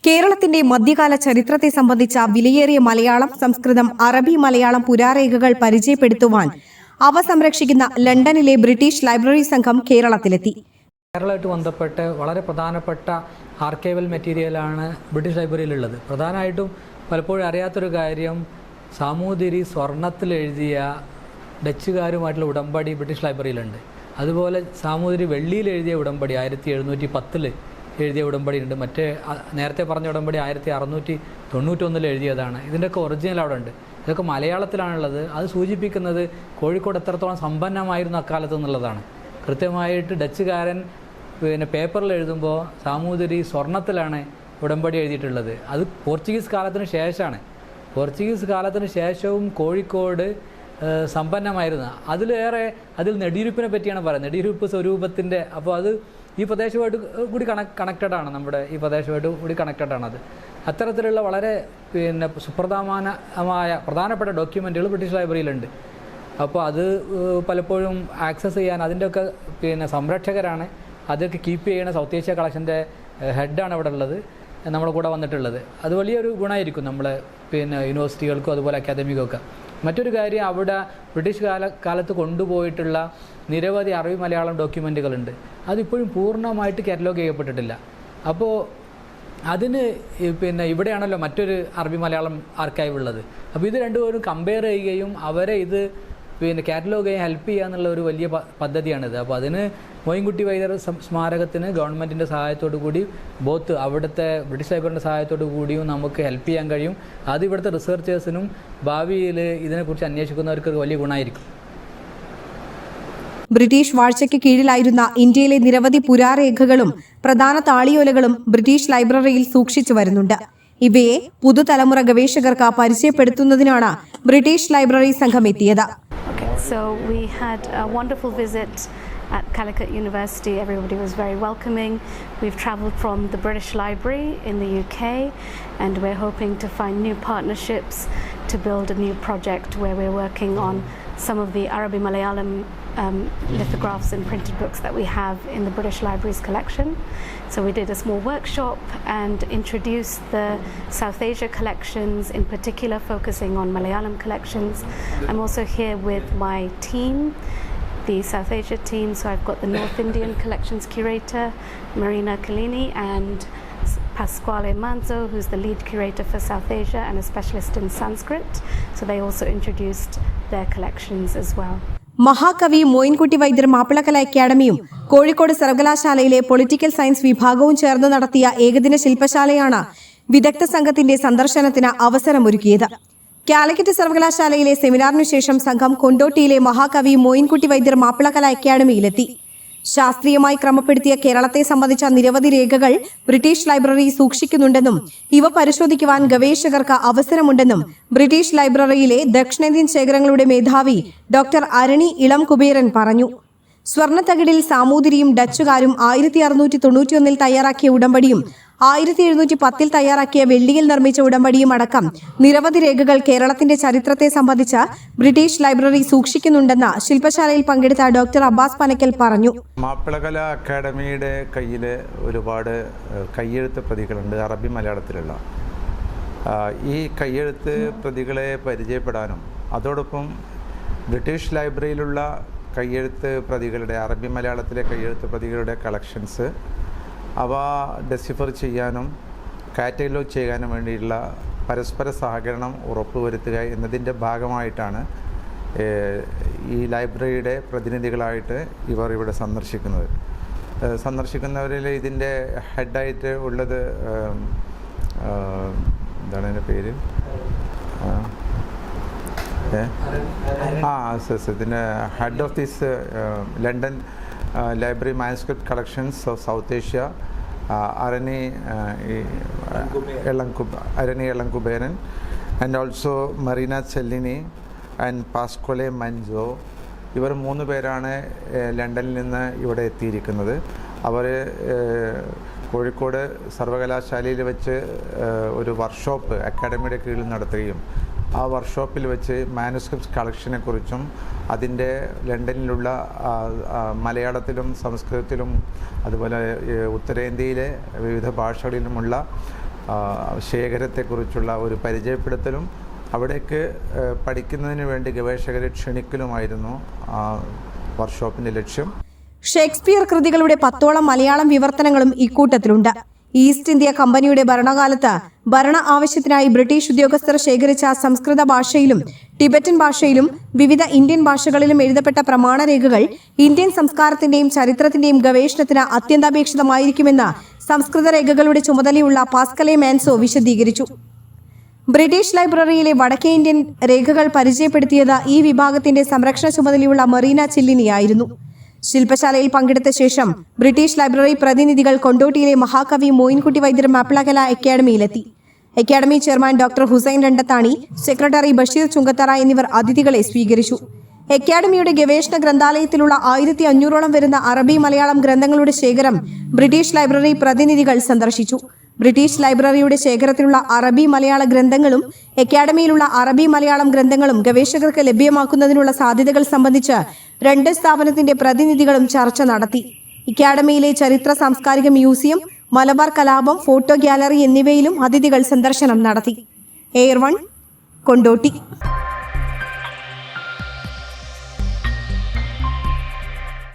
കേരളത്തിന്റെ മധ്യകാല ചരിത്രത്തെ സംബന്ധിച്ച വിലയേറിയ മലയാളം, സംസ്കൃതം, അറബി, മലയാളം പുരാരേഖകൾ പരിചയപ്പെടുത്തുവാൻ അവ സംരക്ഷിക്കുന്ന ലണ്ടനിലെ ബ്രിട്ടീഷ് ലൈബ്രറി സംഘം കേരളത്തിലെത്തി. കേരളമായിട്ട് ബന്ധപ്പെട്ട് വളരെ പ്രധാനപ്പെട്ട ആർക്കൈവൽ മെറ്റീരിയലാണ് ബ്രിട്ടീഷ് ലൈബ്രറിയിലുള്ളത്. പ്രധാനമായിട്ടും പലപ്പോഴും അറിയാത്തൊരു കാര്യം, സാമൂതിരി സ്വർണ്ണത്തിൽ എഴുതിയ ഡച്ചുകാരുമായിട്ടുള്ള ഉടമ്പടി ബ്രിട്ടീഷ് ലൈബ്രറിയിലുണ്ട്. അതുപോലെ സാമൂതിരി വെള്ളിയിൽ എഴുതിയ ഉടമ്പടി 1710 എഴുതിയ ഉടമ്പടി ഉണ്ട്. മറ്റേ നേരത്തെ പറഞ്ഞ ഉടമ്പടി 1691 എഴുതിയതാണ്. ഇതിൻ്റെയൊക്കെ ഒറിജിനൽ അവിടെ ഉണ്ട്. ഇതൊക്കെ മലയാളത്തിലാണുള്ളത്. അത് സൂചിപ്പിക്കുന്നത് കോഴിക്കോട് എത്രത്തോളം സമ്പന്നമായിരുന്നു അക്കാലത്ത് എന്നുള്ളതാണ്. കൃത്യമായിട്ട് ഡച്ചുകാരൻ പേപ്പറിൽ എഴുതുമ്പോൾ സാമൂതിരി സ്വർണ്ണത്തിലാണ് ഉടമ്പടി എഴുതിയിട്ടുള്ളത്. അത് പോർച്ചുഗീസ് കാലത്തിന് ശേഷമാണ്. പോർച്ചുഗീസ് കാലത്തിന് ശേഷവും കോഴിക്കോട് സമ്പന്നമായിരുന്നു. അതിൽ നെടിയിരുപ്പിനെ പറ്റിയാണ് പറയുന്നത്. നെടിയിരുപ്പ് സ്വരൂപത്തിൻ്റെ, അപ്പോൾ അത് ഈ പ്രദേശമായിട്ട് കൂടി കണക്റ്റഡാണ്. നമ്മുടെ ഈ പ്രദേശമായിട്ട് കൂടി കണക്റ്റഡാണ്. അത് അത്തരത്തിലുള്ള വളരെ പ്രധാനപ്പെട്ട ഡോക്യുമെൻറ്റുകൾ ബ്രിട്ടീഷ് ലൈബ്രറിയിലുണ്ട്. അപ്പോൾ അത് പലപ്പോഴും ആക്സസ് ചെയ്യാൻ അതിൻ്റെയൊക്കെ സംരക്ഷകരാണ്, അതൊക്കെ കീപ്പ് ചെയ്യുന്ന സൗത്ത് ഏഷ്യ കളക്ഷൻ്റെ ഹെഡാണ് അവിടെ ഉള്ളത്, നമ്മുടെ കൂടെ വന്നിട്ടുള്ളത്. അത് വലിയൊരു ഗുണമായിരിക്കും നമ്മളെ യൂണിവേഴ്സിറ്റികൾക്കും അതുപോലെ അക്കാദമിക്കൊക്കെ. മറ്റൊരു കാര്യം, അവിടെ ബ്രിട്ടീഷ് കാലത്ത് കൊണ്ടുപോയിട്ടുള്ള നിരവധി അറബി മലയാളം ഡോക്യുമെൻറ്റുകളുണ്ട്. അതിപ്പോഴും പൂർണ്ണമായിട്ട് കാറ്റലോഗ് ചെയ്യപ്പെട്ടിട്ടില്ല. അപ്പോൾ അതിന് ഇവിടെയാണല്ലോ മറ്റൊരു അറബി മലയാളം ആർക്കൈവ് ഉള്ളത്. അപ്പോൾ ഇത് രണ്ടുപേരും കമ്പയർ ചെയ്യുകയും അവരെ ഇത് കാറ്റലോഗ് ചെയ്യാൻ ഹെൽപ്പ് ചെയ്യുക എന്നുള്ള ഒരു വലിയ പദ്ധതിയാണിത്. അപ്പോൾ അതിന് മോയിൻകുട്ടി വൈദ്യർ സ്മാരകത്തിന് ഗവൺമെൻറ്റിൻ്റെ സഹായത്തോടു കൂടി, ബോത്ത് അവിടുത്തെ ബ്രിട്ടീഷ് ലൈബ്രറിൻ്റെ സഹായത്തോടു കൂടിയും നമുക്ക് ഹെൽപ്പ് ചെയ്യാൻ കഴിയും. അത് ഇവിടുത്തെ റിസർച്ചേഴ്സിനും ഭാവിയിൽ ഇതിനെക്കുറിച്ച് അന്വേഷിക്കുന്നവർക്ക് വലിയ ഗുണമായിരിക്കും. ബ്രിട്ടീഷ് വാഴ്ചയ്ക്ക് കീഴിലായിരുന്ന ഇന്ത്യയിലെ നിരവധി പുരാരേഖകളും പ്രധാന താളിയോലകളും ബ്രിട്ടീഷ് ലൈബ്രറിയിൽ സൂക്ഷിച്ചു വരുന്നുണ്ട്. ഇവയെ പുതുതലമുറ ഗവേഷകർക്ക് പരിചയപ്പെടുത്തുന്നതിനാണ് ബ്രിട്ടീഷ് ലൈബ്രറി സംഘം എത്തിയത്. So we had a wonderful visit at Calicut University. Everybody was very welcoming. We've travelled from the British Library in the UK, and we're hoping to find new partnerships to build a new project where we're working on some of the Arabic Malayalam lithographs and printed books that we have in the British Library's collection. So we did a small workshop and introduced the South Asia collections, in particular focusing on Malayalam collections. I'm also here with my team, the South Asia team. So I've got the North Indian collections curator, Marina Kalini, and Pasquale Manzo, who's the lead curator for South Asia and a specialist in Sanskrit. So they also introduced their collections as well. മഹാകവി മോയിൻകുട്ടി വൈദ്യർ മാപ്പിളകല അക്കാദമിയും കോഴിക്കോട് സർവകലാശാലയിലെ political science വിഭാഗവും ചേർന്ന് നടത്തിയ ഏകദിന ശില്പശാലയാണ് വിദഗ്ധ സംഘത്തിന്റെ സന്ദർശനത്തിന് അവസരമൊരുക്കിയത്. കാലിക്കറ്റ് സർവകലാശാലയിലെ സെമിനാറിനു ശേഷം സംഘം കൊണ്ടോട്ടിയിലെ മഹാകവി മോയിൻകുട്ടി വൈദ്യർ മാപ്പിളകല അക്കാദമിയിലെത്തി. ശാസ്ത്രീയമായി ക്രമപ്പെടുത്തിയ കേരളത്തെ സംബന്ധിച്ച നിരവധി രേഖകൾ ബ്രിട്ടീഷ് ലൈബ്രറി സൂക്ഷിക്കുന്നുണ്ടെന്നും ഇവ പരിശോധിക്കുവാൻ ഗവേഷകർക്ക് അവസരമുണ്ടെന്നും ബ്രിട്ടീഷ് ലൈബ്രറിയിലെ ദക്ഷിണേന്ത്യൻ ശേഖരങ്ങളുടെ മേധാവി ഡോക്ടർ അരണി ഇളം കുബേരൻ പറഞ്ഞു. സ്വർണ്ണത്തകിടിൽ സാമൂതിരിയും ഡച്ചുകാരും 1691 തയ്യാറാക്കിയ ഉടമ്പടിയും 1710 തയ്യാറാക്കിയ വെള്ളിയിൽ നിർമ്മിച്ച ഉടമ്പടിയും അടക്കം നിരവധി രേഖകൾ കേരളത്തിന്റെ ചരിത്രത്തെ സംബന്ധിച്ച് ബ്രിട്ടീഷ് ലൈബ്രറി സൂക്ഷിക്കുന്നുണ്ടെന്ന് ശില്പശാലയിൽ പങ്കെടുത്ത ഡോക്ടർ അബ്ബാസ് പനക്കൽ പറഞ്ഞു. മാപ്പിളകല അക്കാദമിയുടെ കയ്യിൽ ഒരുപാട് കയ്യെഴുത്ത് പ്രതികളുണ്ട്, അറബി മലയാളത്തിലുള്ള. ഈ കയ്യെഴുത്ത് പ്രതികളെ പരിചയപ്പെടാനും അതോടൊപ്പം ബ്രിട്ടീഷ് ലൈബ്രറിയിലുള്ള കയ്യെഴുത്ത് പ്രതികളുടെ, അറബി മലയാളത്തിലെ കയ്യെഴുത്ത് പ്രതികളുടെ കളക്ഷൻസ് അവ ഡെസിഫർ ചെയ്യാനും കാറ്റലോഗ് ചെയ്യാനും വേണ്ടിയുള്ള പരസ്പര സഹകരണം ഉറപ്പുവരുത്തുക എന്നതിൻ്റെ ഭാഗമായിട്ടാണ് ഈ ലൈബ്രറിയുടെ പ്രതിനിധികളായിട്ട് ഇവർ ഇവിടെ സന്ദർശിക്കുന്നവരിൽ ഇതിൻ്റെ ഹെഡായിട്ട് ഉള്ളത് എന്താണ് അതിൻ്റെ പേര്, ഇതിൻ്റെ head of this London library manuscript collections of South Asia, Arani Ilankuberan, and also Marina Chellini and Pasquale Manzo. ഇവർ 3 പേരാണ് ലണ്ടനിൽ നിന്ന് ഇവിടെ എത്തിയിരിക്കുന്നത്. അവർ കോഴിക്കോട് സർവകലാശാലയിൽ വെച്ച് ഒരു വർക്ക്ഷോപ്പ് അക്കാദമിയുടെ കീഴിൽ നടത്തുകയും ആ വർക്ക്ഷോപ്പിൽ വെച്ച് മാനുസ്ക്രിപ്റ്റ് കളക്ഷനെക്കുറിച്ചും അതിൻ്റെ ലണ്ടനിലുള്ള മലയാളത്തിലും സംസ്കൃതത്തിലും അതുപോലെ ഉത്തരേന്ത്യയിലെ വിവിധ ഭാഷകളിലുമുള്ള ശേഖരത്തെക്കുറിച്ചുള്ള ഒരു പരിചയപ്പെടുത്തലും അവിടേക്ക് പഠിക്കുന്നതിന് വേണ്ടി ഗവേഷകരെ ക്ഷണിക്കലുമായിരുന്നു വർക്ക്ഷോപ്പിൻ്റെ ലക്ഷ്യം. ഷേക്സ്പിയർ കൃതികളുടെ 10ഓളം മലയാളം വിവർത്തനങ്ങളും ഇക്കൂട്ടത്തിലുണ്ട്. ഈസ്റ്റ് ഇന്ത്യ കമ്പനിയുടെ ഭരണകാലത്ത് ഭരണ ആവശ്യത്തിനായി ബ്രിട്ടീഷ് ഉദ്യോഗസ്ഥർ ശേഖരിച്ച സംസ്കൃത ഭാഷയിലും ടിബറ്റൻ ഭാഷയിലും വിവിധ ഇന്ത്യൻ ഭാഷകളിലും എഴുതപ്പെട്ട പ്രമാണരേഖകൾ ഇന്ത്യൻ സംസ്കാരത്തിന്റെയും ചരിത്രത്തിന്റെയും ഗവേഷണത്തിന് അത്യന്താപേക്ഷിതമായിരിക്കുമെന്ന് സംസ്കൃത രേഖകളുടെ ചുമതലയുള്ള പാസ്കലെ മാൻസോ വിശദീകരിച്ചു. ബ്രിട്ടീഷ് ലൈബ്രറിയിലെ വടക്കേ ഇന്ത്യൻ രേഖകൾ പരിചയപ്പെടുത്തിയത് ഈ വിഭാഗത്തിന്റെ സംരക്ഷണ ചുമതലയുള്ള മറീന ചില്ലിനിയായിരുന്നു. ശില്പശാലയിൽ പങ്കെടുത്ത ശേഷം ബ്രിട്ടീഷ് ലൈബ്രറി പ്രതിനിധികൾ കൊണ്ടോട്ടിയിലെ മഹാകവി മോയിൻകുട്ടി വൈദ്യർ മാപ്പിളകല അക്കാദമിയിലെത്തി. Academy chairman doctor Hussain Randathani, secretary Basheer Chungathara എന്നിവർ അതിഥികളെ സ്വീകരിച്ചു. അക്കാദമിയുടെ ഗവേഷണ ഗ്രന്ഥാലയത്തിലുള്ള 1500ഓളം വരുന്ന അറബി മലയാളം ഗ്രന്ഥങ്ങളുടെ ശേഖരം ബ്രിട്ടീഷ് ലൈബ്രറി പ്രതിനിധികൾ സന്ദർശിച്ചു. ബ്രിട്ടീഷ് ലൈബ്രറിയുടെ ശേഖരത്തിലുള്ള അറബി മലയാള ഗ്രന്ഥങ്ങളും അക്കാദമിയിലുള്ള അറബി മലയാളം ഗ്രന്ഥങ്ങളും ഗവേഷകർക്ക് ലഭ്യമാക്കുന്നതിനുള്ള സാധ്യതകൾ സംബന്ധിച്ച് രണ്ട് സ്ഥാപനത്തിന്റെ പ്രതിനിധികളും ചർച്ച നടത്തി. അക്കാദമിയിലെ ചരിത്ര സാംസ്കാരിക മ്യൂസിയം, മലബാർ കലാപം, ഫോട്ടോ ഗ്യാലറി എന്നിവയിലും അതിഥികൾ സന്ദർശനം നടത്തി. എയർ 1 കൊണ്ടോട്ടി.